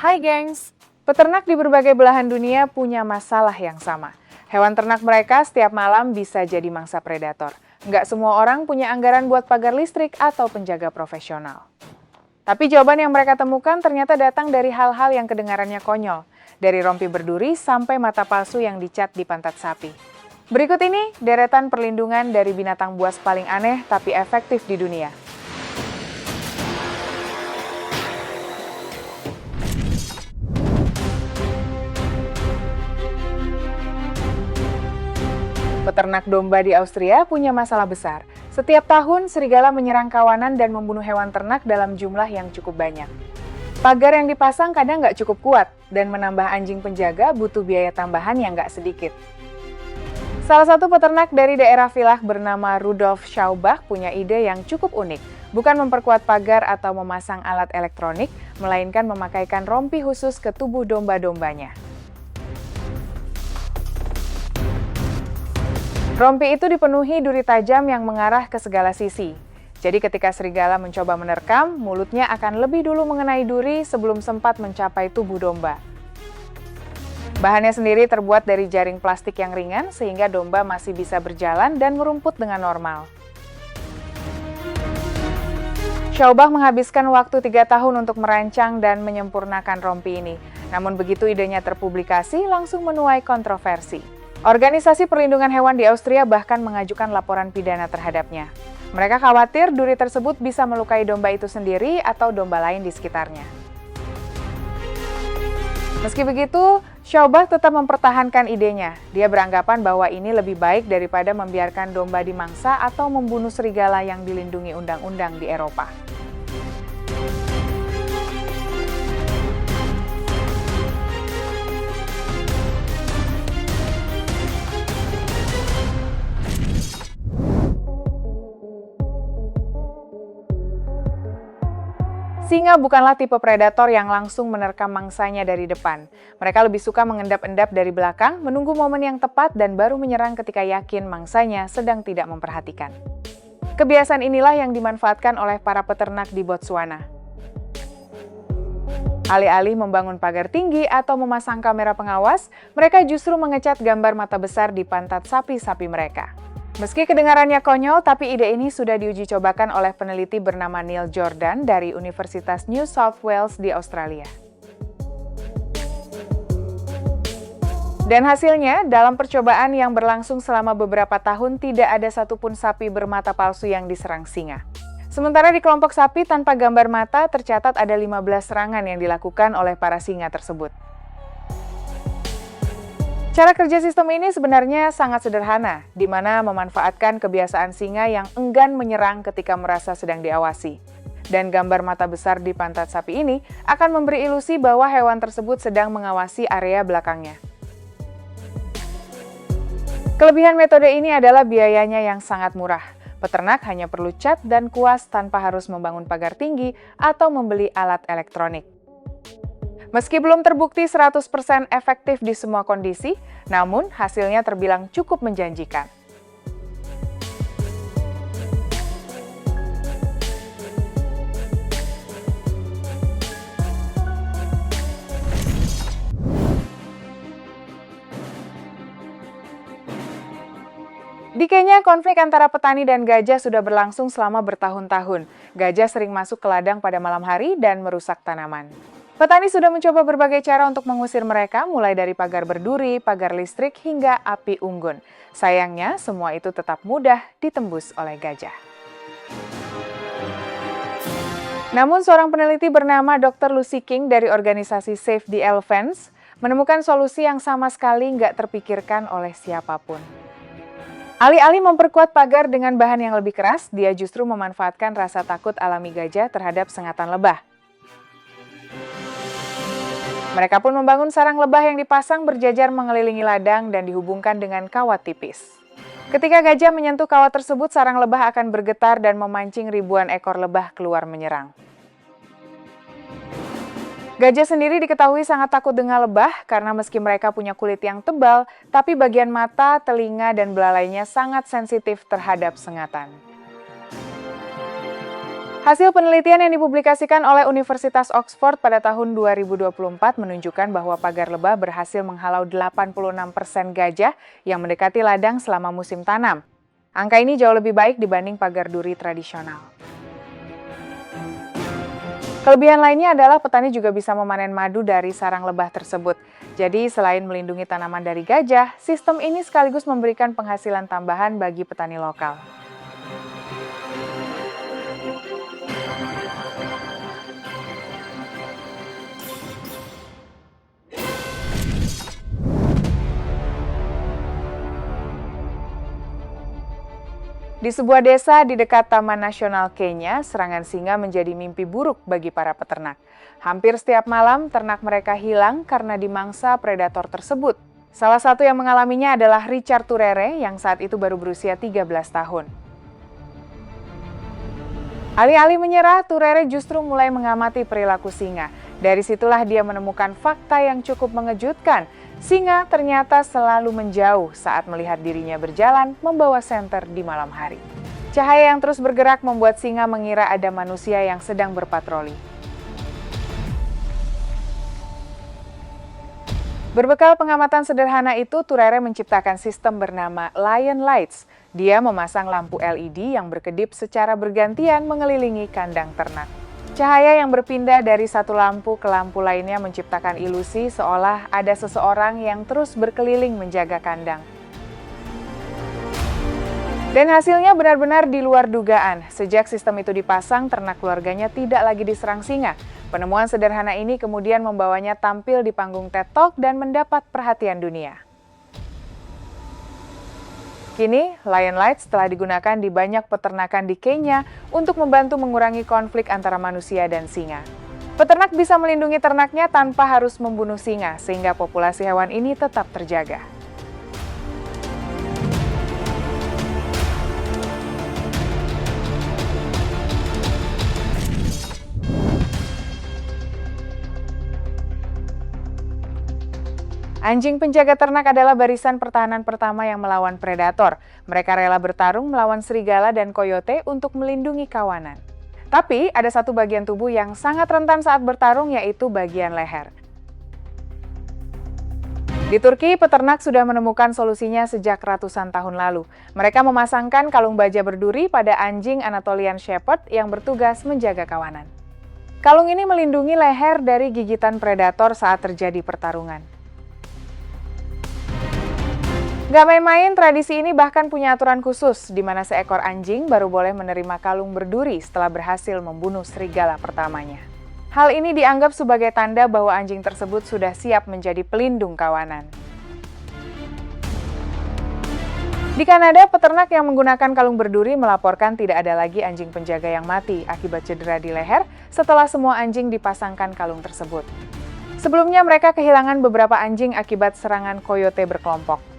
Hai gengs, peternak di berbagai belahan dunia punya masalah yang sama. Hewan ternak mereka setiap malam bisa jadi mangsa predator. Nggak semua orang punya anggaran buat pagar listrik atau penjaga profesional. Tapi jawaban yang mereka temukan ternyata datang dari hal-hal yang kedengarannya konyol. Dari rompi berduri sampai mata palsu yang dicat di pantat sapi. Berikut ini deretan perlindungan dari binatang buas paling aneh tapi efektif di dunia. Peternak domba di Austria punya masalah besar. Setiap tahun, serigala menyerang kawanan dan membunuh hewan ternak dalam jumlah yang cukup banyak. Pagar yang dipasang kadang nggak cukup kuat, dan menambah anjing penjaga butuh biaya tambahan yang nggak sedikit. Salah satu peternak dari daerah Villach bernama Rudolf Schaubach punya ide yang cukup unik. Bukan memperkuat pagar atau memasang alat elektronik, melainkan memakaikan rompi khusus ke tubuh domba-dombanya. Rompi itu dipenuhi duri tajam yang mengarah ke segala sisi. Jadi ketika serigala mencoba menerkam, mulutnya akan lebih dulu mengenai duri sebelum sempat mencapai tubuh domba. Bahannya sendiri terbuat dari jaring plastik yang ringan sehingga domba masih bisa berjalan dan merumput dengan normal. Schaubach menghabiskan waktu 3 tahun untuk merancang dan menyempurnakan rompi ini. Namun begitu idenya terpublikasi, langsung menuai kontroversi. Organisasi perlindungan hewan di Austria bahkan mengajukan laporan pidana terhadapnya. Mereka khawatir duri tersebut bisa melukai domba itu sendiri atau domba lain di sekitarnya. Meski begitu, Schaubach tetap mempertahankan idenya. Dia beranggapan bahwa ini lebih baik daripada membiarkan domba dimangsa atau membunuh serigala yang dilindungi undang-undang di Eropa. Singa bukanlah tipe predator yang langsung menerkam mangsanya dari depan. Mereka lebih suka mengendap-endap dari belakang, menunggu momen yang tepat dan baru menyerang ketika yakin mangsanya sedang tidak memperhatikan. Kebiasaan inilah yang dimanfaatkan oleh para peternak di Botswana. Alih-alih membangun pagar tinggi atau memasang kamera pengawas, mereka justru mengecat gambar mata besar di pantat sapi-sapi mereka. Meski kedengarannya konyol, tapi ide ini sudah diuji cobakan oleh peneliti bernama Neil Jordan dari Universitas New South Wales di Australia. Dan hasilnya, dalam percobaan yang berlangsung selama beberapa tahun, tidak ada satupun sapi bermata palsu yang diserang singa. Sementara di kelompok sapi tanpa gambar mata, tercatat ada 15 serangan yang dilakukan oleh para singa tersebut. Cara kerja sistem ini sebenarnya sangat sederhana, di mana memanfaatkan kebiasaan singa yang enggan menyerang ketika merasa sedang diawasi. Dan gambar mata besar di pantat sapi ini akan memberi ilusi bahwa hewan tersebut sedang mengawasi area belakangnya. Kelebihan metode ini adalah biayanya yang sangat murah. Peternak hanya perlu cat dan kuas tanpa harus membangun pagar tinggi atau membeli alat elektronik. Meski belum terbukti 100% efektif di semua kondisi, namun hasilnya terbilang cukup menjanjikan. Di Kenya, konflik antara petani dan gajah sudah berlangsung selama bertahun-tahun. Gajah sering masuk ke ladang pada malam hari dan merusak tanaman. Petani sudah mencoba berbagai cara untuk mengusir mereka, mulai dari pagar berduri, pagar listrik, hingga api unggun. Sayangnya, semua itu tetap mudah ditembus oleh gajah. Namun, seorang peneliti bernama Dr. Lucy King dari organisasi Save the Elephants menemukan solusi yang sama sekali nggak terpikirkan oleh siapapun. Alih-alih memperkuat pagar dengan bahan yang lebih keras, dia justru memanfaatkan rasa takut alami gajah terhadap sengatan lebah. Mereka pun membangun sarang lebah yang dipasang berjajar mengelilingi ladang dan dihubungkan dengan kawat tipis. Ketika gajah menyentuh kawat tersebut, sarang lebah akan bergetar dan memancing ribuan ekor lebah keluar menyerang. Gajah sendiri diketahui sangat takut dengan lebah karena meski mereka punya kulit yang tebal, tapi bagian mata, telinga, dan belalainya sangat sensitif terhadap sengatan. Hasil penelitian yang dipublikasikan oleh Universitas Oxford pada tahun 2024 menunjukkan bahwa pagar lebah berhasil menghalau 86% gajah yang mendekati ladang selama musim tanam. Angka ini jauh lebih baik dibanding pagar duri tradisional. Kelebihan lainnya adalah petani juga bisa memanen madu dari sarang lebah tersebut. Jadi selain melindungi tanaman dari gajah, sistem ini sekaligus memberikan penghasilan tambahan bagi petani lokal. Di sebuah desa di dekat Taman Nasional Kenya, serangan singa menjadi mimpi buruk bagi para peternak. Hampir setiap malam, ternak mereka hilang karena dimangsa predator tersebut. Salah satu yang mengalaminya adalah Richard Turere yang saat itu baru berusia 13 tahun. Alih-alih menyerah, Turere justru mulai mengamati perilaku singa. Dari situlah dia menemukan fakta yang cukup mengejutkan. Singa ternyata selalu menjauh saat melihat dirinya berjalan membawa senter di malam hari. Cahaya yang terus bergerak membuat singa mengira ada manusia yang sedang berpatroli. Berbekal pengamatan sederhana itu, Turere menciptakan sistem bernama Lion Lights. Dia memasang lampu LED yang berkedip secara bergantian mengelilingi kandang ternak. Cahaya yang berpindah dari satu lampu ke lampu lainnya menciptakan ilusi seolah ada seseorang yang terus berkeliling menjaga kandang. Dan hasilnya benar-benar di luar dugaan. Sejak sistem itu dipasang, ternak keluarganya tidak lagi diserang singa. Penemuan sederhana ini kemudian membawanya tampil di panggung TED Talk dan mendapat perhatian dunia. Kini, Lion Lights telah digunakan di banyak peternakan di Kenya untuk membantu mengurangi konflik antara manusia dan singa. Peternak bisa melindungi ternaknya tanpa harus membunuh singa, sehingga populasi hewan ini tetap terjaga. Anjing penjaga ternak adalah barisan pertahanan pertama yang melawan predator. Mereka rela bertarung melawan serigala dan koyote untuk melindungi kawanan. Tapi ada satu bagian tubuh yang sangat rentan saat bertarung, yaitu bagian leher. Di Turki, peternak sudah menemukan solusinya sejak ratusan tahun lalu. Mereka memasangkan kalung baja berduri pada anjing Anatolian Shepherd yang bertugas menjaga kawanan. Kalung ini melindungi leher dari gigitan predator saat terjadi pertarungan. Gak main-main, tradisi ini bahkan punya aturan khusus, di mana seekor anjing baru boleh menerima kalung berduri setelah berhasil membunuh serigala pertamanya. Hal ini dianggap sebagai tanda bahwa anjing tersebut sudah siap menjadi pelindung kawanan. Di Kanada, peternak yang menggunakan kalung berduri melaporkan tidak ada lagi anjing penjaga yang mati akibat cedera di leher setelah semua anjing dipasangkan kalung tersebut. Sebelumnya mereka kehilangan beberapa anjing akibat serangan koyote berkelompok.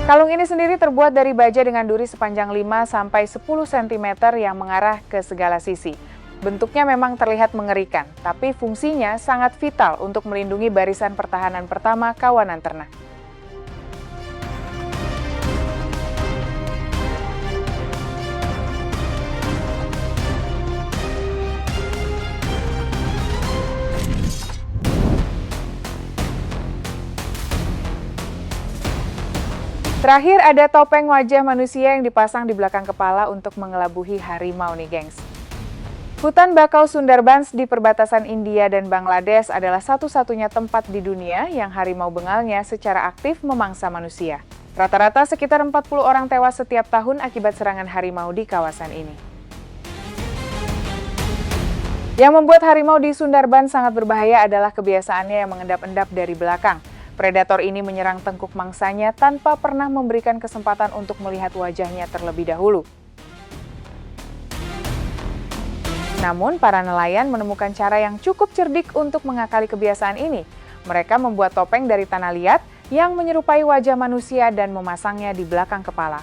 Kalung ini sendiri terbuat dari baja dengan duri sepanjang 5-10 cm yang mengarah ke segala sisi. Bentuknya memang terlihat mengerikan, tapi fungsinya sangat vital untuk melindungi barisan pertahanan pertama kawanan ternak. Terakhir ada topeng wajah manusia yang dipasang di belakang kepala untuk mengelabuhi harimau nih gengs. Hutan bakau Sundarbans di perbatasan India dan Bangladesh adalah satu-satunya tempat di dunia yang harimau bengalnya secara aktif memangsa manusia. Rata-rata sekitar 40 orang tewas setiap tahun akibat serangan harimau di kawasan ini. Yang membuat harimau di Sundarbans sangat berbahaya adalah kebiasaannya yang mengendap-endap dari belakang. Predator ini menyerang tengkuk mangsanya tanpa pernah memberikan kesempatan untuk melihat wajahnya terlebih dahulu. Namun, para nelayan menemukan cara yang cukup cerdik untuk mengakali kebiasaan ini. Mereka membuat topeng dari tanah liat yang menyerupai wajah manusia dan memasangnya di belakang kepala.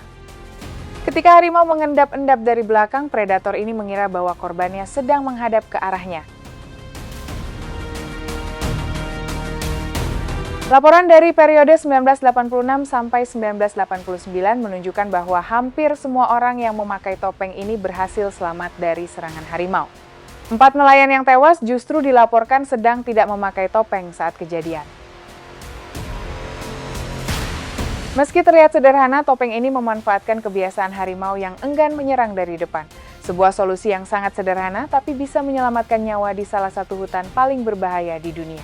Ketika harimau mengendap-endap dari belakang, predator ini mengira bahwa korbannya sedang menghadap ke arahnya. Laporan dari periode 1986 sampai 1989 menunjukkan bahwa hampir semua orang yang memakai topeng ini berhasil selamat dari serangan harimau. 4 nelayan yang tewas justru dilaporkan sedang tidak memakai topeng saat kejadian. Meski terlihat sederhana, topeng ini memanfaatkan kebiasaan harimau yang enggan menyerang dari depan. Sebuah solusi yang sangat sederhana tapi bisa menyelamatkan nyawa di salah satu hutan paling berbahaya di dunia.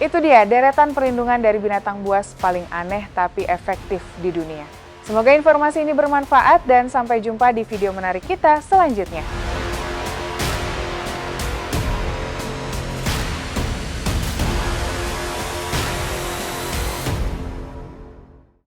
Itu dia deretan perlindungan dari binatang buas paling aneh tapi efektif di dunia. Semoga informasi ini bermanfaat dan sampai jumpa di video menarik kita selanjutnya.